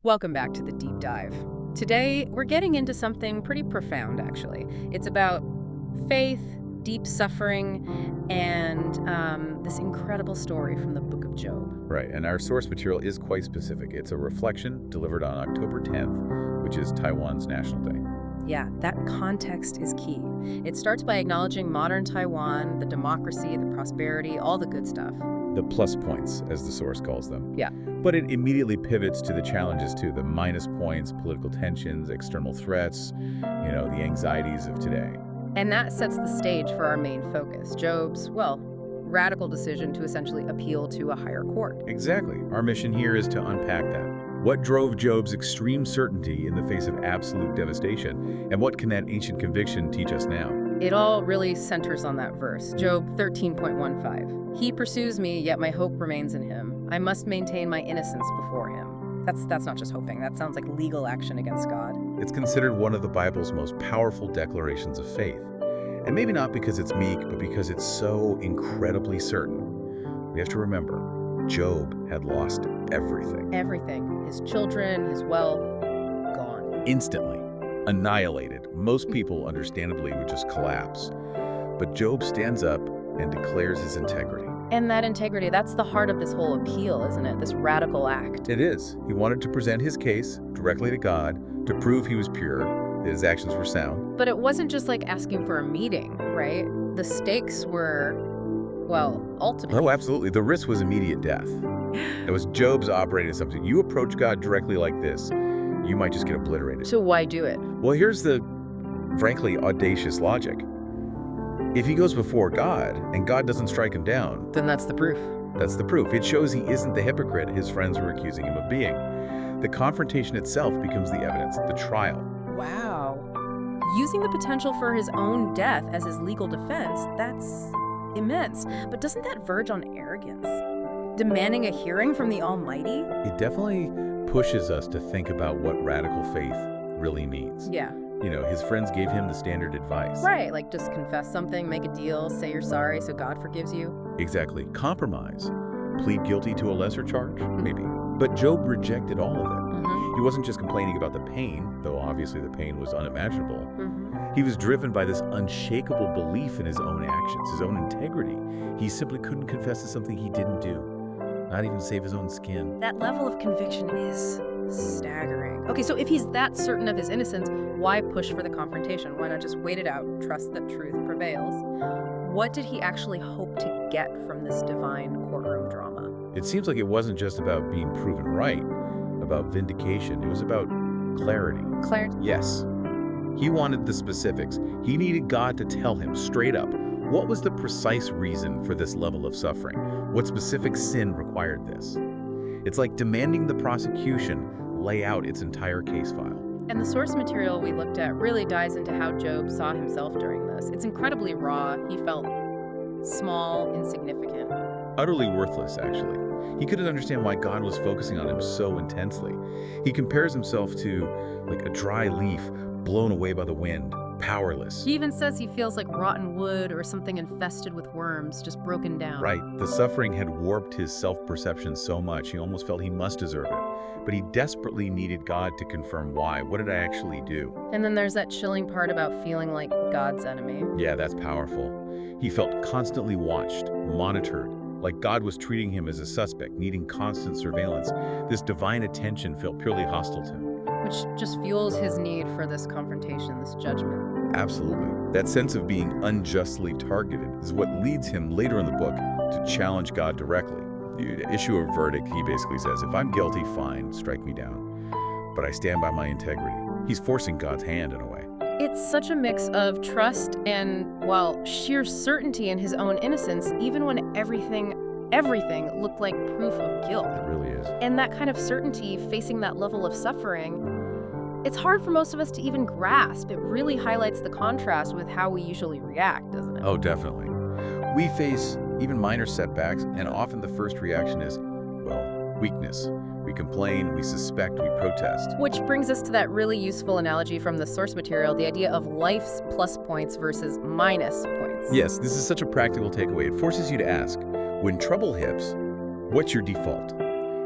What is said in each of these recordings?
Welcome back to the deep dive. Today, we're getting into something pretty profound, actually. It's about faith, deep suffering, and this incredible story from the book of Job. Right, and our source material is quite specific. It's a reflection delivered on October 10th, which is Taiwan's National Day. Yeah, that context is key. It starts by acknowledging modern Taiwan, the democracy, the prosperity, all the good stuff. The plus points, as the source calls them. Yeah. But it immediately pivots to the challenges too, the minus points, political tensions, external threats, the anxieties of today. And that sets the stage for our main focus, Job's, radical decision to essentially appeal to a higher court. Exactly. Our mission here is to unpack that. What drove Job's extreme certainty in the face of absolute devastation, and what can that ancient conviction teach us now? It all really centers on that verse, Job 13.15. He pursues me, yet my hope remains in him. I must maintain my innocence before him. That's not just hoping. That sounds like legal action against God. It's considered one of the Bible's most powerful declarations of faith. And maybe not because it's meek, but because it's so incredibly certain. We have to remember, Job had lost everything. Everything. His children, his wealth, gone. Instantly. Annihilated. Most people, understandably, would just collapse. But Job stands up and declares his integrity. And that integrity, that's the heart of this whole appeal, isn't it? This radical act. It is. He wanted to present his case directly to God to prove he was pure, that his actions were sound. But it wasn't just like asking for a meeting, right? The stakes were, ultimately. Oh, absolutely. The risk was immediate death. It was Job's operating assumption. You approach God directly like this, you might just get obliterated. So why do it? Well, here's the, frankly, audacious logic. If he goes before God, and God doesn't strike him down, Then that's the proof. that's the proof. It shows he isn't the hypocrite his friends were accusing him of being. The confrontation itself becomes the evidence, the trial. Wow. Using the potential for his own death as his legal defense, that's immense. But doesn't that verge on arrogance? Demanding a hearing from the Almighty? It definitely pushes us to think about what radical faith really means. Yeah. His friends gave him the standard advice. Right, like just confess something, make a deal, say you're sorry so God forgives you. Exactly. Compromise. Plead guilty to a lesser charge? Maybe. But Job rejected all of it. He wasn't just complaining about the pain, though obviously the pain was unimaginable. He was driven by this unshakable belief in his own actions, his own integrity. He simply couldn't confess to something he didn't do, not even save his own skin. That level of conviction is staggering. Okay, so if he's that certain of his innocence, why push for the confrontation? Why not just wait it out, trust that truth prevails? What did he actually hope to get from this divine courtroom drama? It seems like it wasn't just about being proven right, about vindication. It was about clarity. Clarity? Yes. He wanted the specifics. He needed God to tell him straight up what was the precise reason for this level of suffering. What specific sin required this? It's like demanding the prosecution lay out its entire case file. And the source material we looked at really dives into how Job saw himself during this. It's incredibly raw. He felt small, insignificant. Utterly worthless, actually. He couldn't understand why God was focusing on him so intensely. He compares himself to like a dry leaf blown away by the wind, powerless. He even says he feels like rotten wood or something infested with worms, just broken down. Right. The suffering had warped his self-perception so much, he almost felt he must deserve it. But he desperately needed God to confirm why. What did I actually do? And then there's that chilling part about feeling like God's enemy. Yeah, that's powerful. He felt constantly watched, monitored, like God was treating him as a suspect, needing constant surveillance. This divine attention felt purely hostile to him. Which just fuels his need for this confrontation, this judgment. Absolutely. That sense of being unjustly targeted is what leads him later in the book to challenge God directly. You issue a verdict, he basically says, if I'm guilty, fine, strike me down. But I stand by my integrity. He's forcing God's hand in a way. It's such a mix of trust and, sheer certainty in his own innocence, even when everything looked like proof of guilt. It really is. And that kind of certainty facing that level of suffering, it's hard for most of us to even grasp. It really highlights the contrast with how we usually react, doesn't it? Oh, definitely. We face even minor setbacks, and often the first reaction is, weakness. We complain, we suspect, we protest. Which brings us to that really useful analogy from the source material, the idea of life's plus points versus minus points. Yes, this is such a practical takeaway. It forces you to ask, when trouble hits, what's your default?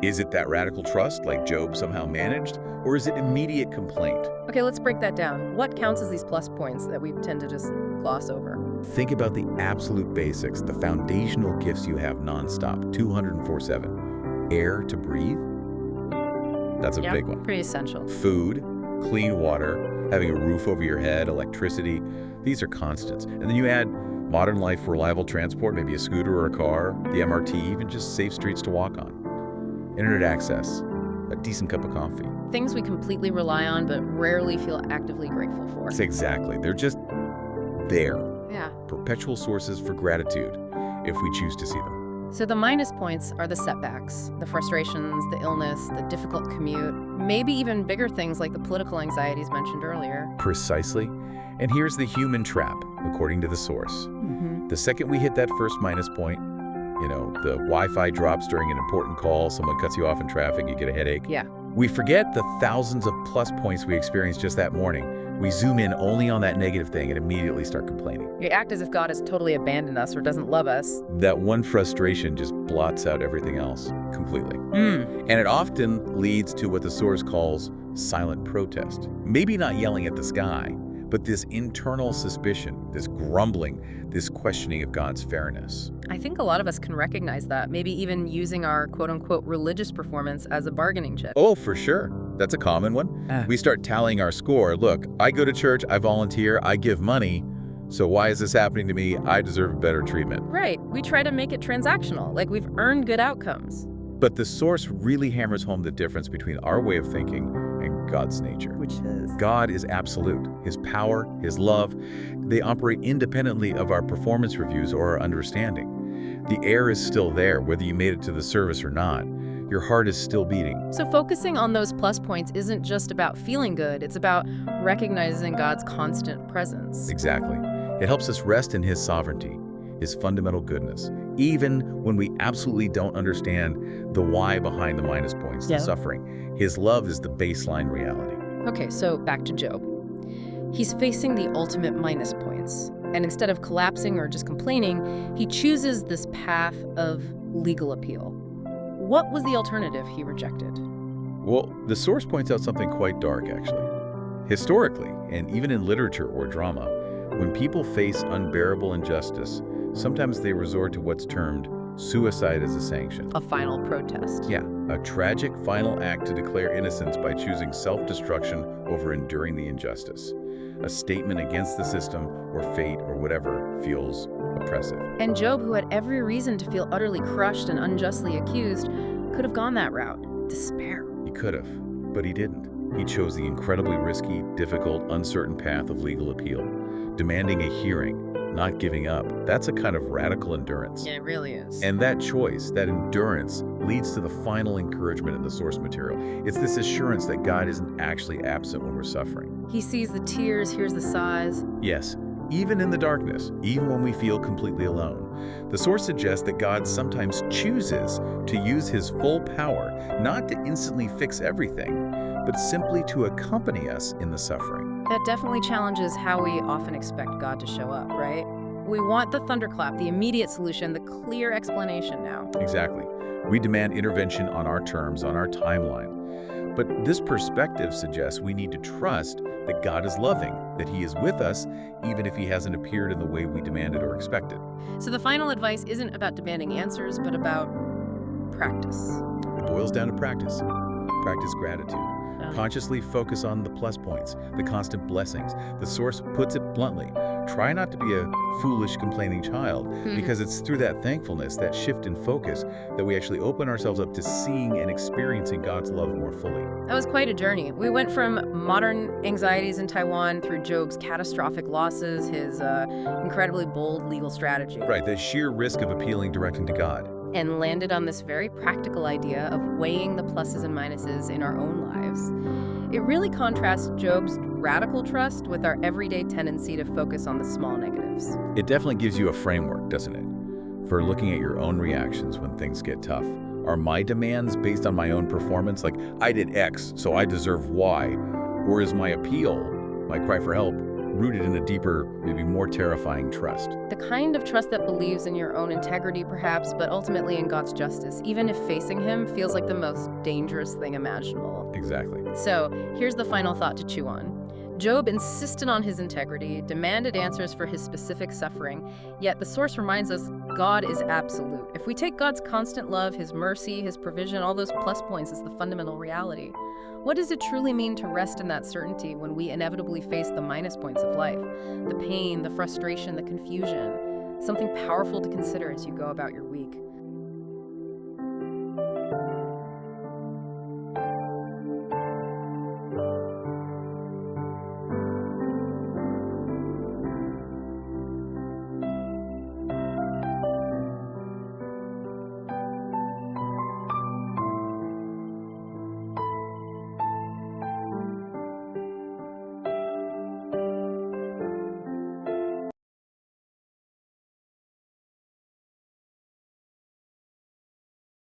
Is it that radical trust, like Job somehow managed, or is it immediate complaint? Okay, let's break that down. What counts as these plus points that we tend to just gloss over? Think about the absolute basics, the foundational gifts you have nonstop, 204/7. Air to breathe? That's a big one. Pretty essential. Food, clean water, having a roof over your head, electricity. These are constants. And then you add modern life, reliable transport, maybe a scooter or a car, the MRT, even just safe streets to walk on. Internet access, a decent cup of coffee. Things we completely rely on but rarely feel actively grateful for. Exactly. They're just there. Yeah. Perpetual sources for gratitude if we choose to see them. So the minus points are the setbacks, the frustrations, the illness, the difficult commute, maybe even bigger things like the political anxieties mentioned earlier. Precisely. And here's the human trap, according to the source. The second we hit that first minus point, the Wi-Fi drops during an important call, someone cuts you off in traffic, you get a headache. Yeah. We forget the thousands of plus points we experienced just that morning. We zoom in only on that negative thing and immediately start complaining. We act as if God has totally abandoned us or doesn't love us. That one frustration just blots out everything else completely. And it often leads to what the source calls silent protest. Maybe not yelling at the sky, but this internal suspicion, this grumbling, this questioning of God's fairness. I think a lot of us can recognize that, maybe even using our quote-unquote religious performance as a bargaining chip. Oh, for sure. That's a common one. We start tallying our score. Look, I go to church, I volunteer, I give money, so why is this happening to me? I deserve better treatment. Right. We try to make it transactional, like we've earned good outcomes. But the source really hammers home the difference between our way of thinking and God's nature. Which is? God is absolute. His power, His love, they operate independently of our performance reviews or our understanding. The air is still there, whether you made it to the service or not. Your heart is still beating. So focusing on those plus points isn't just about feeling good, it's about recognizing God's constant presence. Exactly. It helps us rest in His sovereignty, His fundamental goodness, even when we absolutely don't understand the why behind the minus points, the suffering. His love is the baseline reality. Okay, so back to Job. He's facing the ultimate minus points, and instead of collapsing or just complaining, he chooses this path of legal appeal. What was the alternative he rejected? Well, the source points out something quite dark, actually. Historically, and even in literature or drama, when people face unbearable injustice, sometimes they resort to what's termed suicide as a sanction. A final protest. Yeah, a tragic final act to declare innocence by choosing self-destruction over enduring the injustice. A statement against the system or fate or whatever feels oppressive. And Job, who had every reason to feel utterly crushed and unjustly accused, could have gone that route. Despair. He could have, but he didn't. He chose the incredibly risky, difficult, uncertain path of legal appeal, demanding a hearing, not giving up. That's a kind of radical endurance. Yeah, it really is. And that choice, that endurance, leads to the final encouragement in the source material. It's this assurance that God isn't actually absent when we're suffering. He sees the tears, hears the sighs. Yes, even in the darkness, even when we feel completely alone. The source suggests that God sometimes chooses to use His full power, not to instantly fix everything, but simply to accompany us in the suffering. That definitely challenges how we often expect God to show up, right? We want the thunderclap, the immediate solution, the clear explanation now. Exactly. We demand intervention on our terms, on our timeline. But this perspective suggests we need to trust that God is loving, that He is with us, even if He hasn't appeared in the way we demanded or expected. So the final advice isn't about demanding answers, but about practice. It boils down to practice. Practice gratitude. Consciously focus on the plus points, the constant blessings. The source puts it bluntly. Try not to be a foolish, complaining child, because it's through that thankfulness, that shift in focus, that we actually open ourselves up to seeing and experiencing God's love more fully. That was quite a journey. We went from modern anxieties in Taiwan through Job's catastrophic losses, his incredibly bold legal strategy. Right, the sheer risk of appealing directly to God. And landed on this very practical idea of weighing the pluses and minuses in our own lives. It really contrasts Job's radical trust with our everyday tendency to focus on the small negatives. It definitely gives you a framework, doesn't it? For looking at your own reactions when things get tough. Are my demands based on my own performance, like I did X, so I deserve Y? Or is my appeal, my cry for help, rooted in a deeper, maybe more terrifying trust. The kind of trust that believes in your own integrity, perhaps, but ultimately in God's justice, even if facing him feels like the most dangerous thing imaginable. Exactly. So, here's the final thought to chew on. Job insisted on his integrity, demanded answers for his specific suffering, yet the source reminds us God is absolute. If we take God's constant love, his mercy, his provision, all those plus points as the fundamental reality, what does it truly mean to rest in that certainty when we inevitably face the minus points of life? The pain, the frustration, the confusion. Something powerful to consider as you go about your week.